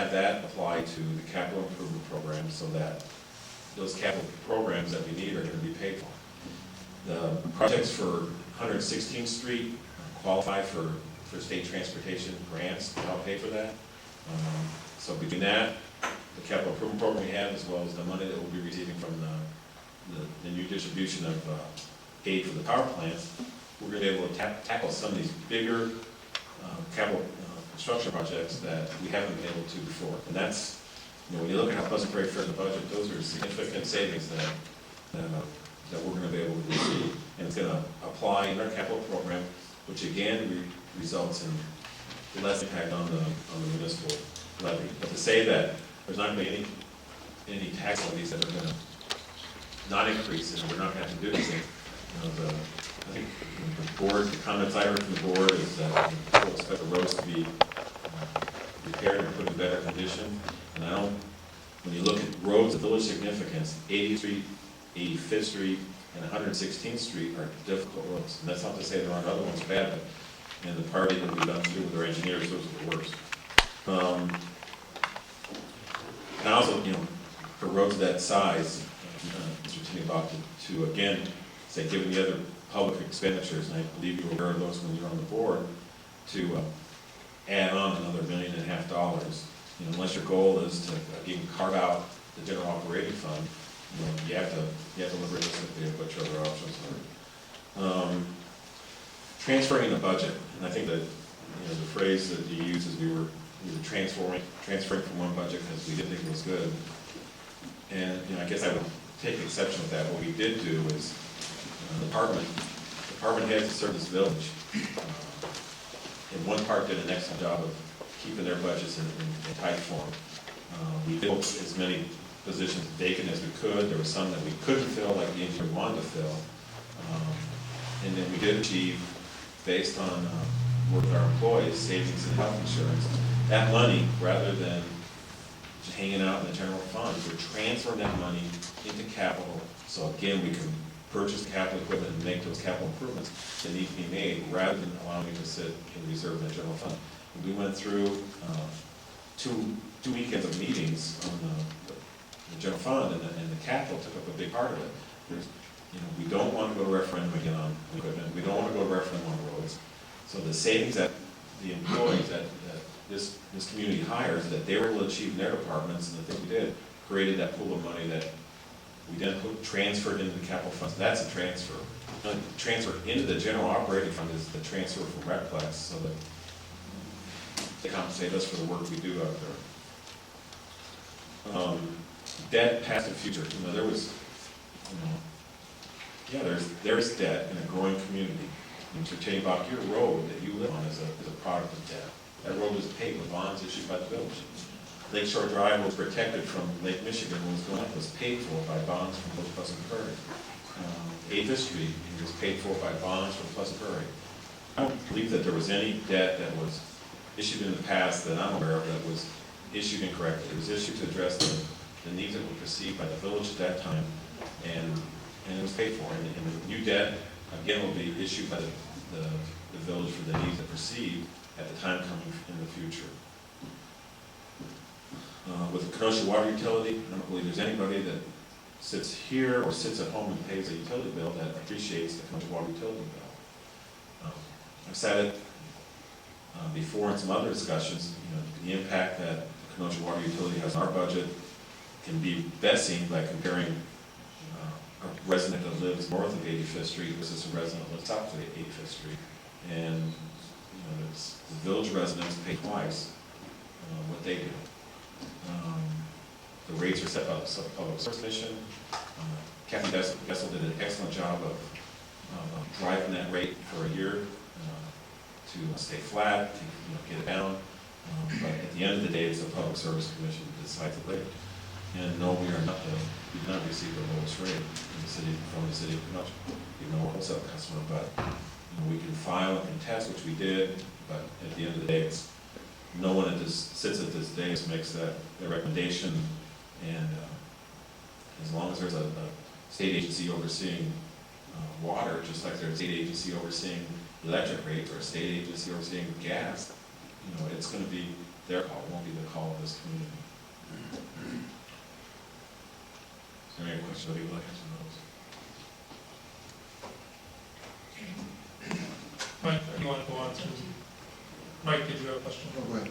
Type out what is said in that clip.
have that apply to the capital improvement program so that those capital programs that we need are going to be paid for. The projects for 116th Street qualify for state transportation grants to help pay for that. So between that, the capital improvement program we have, as well as the money that we'll be receiving from the new distribution of aid for the power plants, we're going to be able to tackle some of these bigger capital construction projects that we haven't been able to before. And that's, when you look at how Pleasant Prairie fared in the budget, those are significant savings that we're going to be able to receive. And it's going to apply in our capital program, which again results in less impact on the municipal levy. But to say that there's not going to be any tax levies that are going to not increase and we're not going to have to do anything, I think the board, the comments I heard from the board is that people expect the roads to be repaired and put in better condition. And I don't, when you look at roads of village significance, 80th Street, 85th Street, and 116th Street are difficult roads. And that's not to say there aren't other ones bad, but in the party that we've done through with our engineers, those are the worst. And also, for roads that size, Mr. Tinney to again say, given the other public expenditures, and I believe you were aware of those when you were on the board, to add on another $1.5 million. Unless your goal is to even carve out the general operating fund, you have to look realistically at what your other options are. Transferring the budget, and I think that the phrase that you used is we were transferring from one budget because we didn't think it was good. And I guess I would take exception with that. What we did do is department heads that serve this village, in one part did an excellent job of keeping their budgets in tight form. We filled as many positions vacant as we could. There were some that we couldn't fill, like the engineer wanted to fill. And then we did achieve, based on work with our employees, savings in health insurance. That money, rather than just hanging out in the general fund, we're transferring that money into capital. So again, we can purchase capital equipment and make those capital improvements that need to be made, rather than allowing it to sit in reserve in the general fund. And we went through two weekends of meetings on the general fund, and the capital took up a big part of it. We don't want to go to referendum again on equipment. We don't want to go to referendum on roads. So the savings that the employees that this community hires, that they were able to achieve in their departments, and the thing we did, created that pool of money that we then transferred into the capital funds. That's a transfer. Transfer into the general operating fund is the transfer from Recplex, so that they compensate us for the work we do out there. Debt, past and future. There was, there's debt in a growing community. Mr. Tinney-Bach, your road that you live on is a product of debt. That road was paid with bonds issued by the village. Lakeshore Drive was protected from Lake Michigan when it was going up, was paid for by bonds from both Pleasant Prairie. 8th Street was paid for by bonds from Pleasant Prairie. I don't believe that there was any debt that was issued in the past that I'm aware of that was issued incorrectly. It was issued to address the needs that were perceived by the village at that time, and it was paid for. And the new debt, again, will be issued by the village for the needs that perceived at the time coming in the future. With the Kenosha water utility, I don't believe there's anybody that sits here or sits at home and pays a utility bill that appreciates the Kenosha water utility bill. I've said it before in some other discussions, the impact that the Kenosha water utility has on our budget can be best seen by comparing a resident that lives north of 85th Street versus a resident that lives south of 85th Street. And the village residents pay twice what they do. The rates are set by the Public Service Commission. Kathy Gessel did an excellent job of driving that rate for a year to stay flat, to get it down. But at the end of the day, it's the Public Service Commission that decides the rate. And no, we did not receive the lowest rate from the city of Kenosha, even though we're a wholesale customer. But we can file and contest, which we did. But at the end of the day, it's no one that sits at this dais makes that recommendation. And as long as there's a state agency overseeing water, just like there's a state agency overseeing electric rates or a state agency overseeing gas, it's going to be their call, it won't be the call of this community. Is there any questions that you would like to answer those? Mike, you want to go on to, Mike, did you have a question? Oh, go ahead.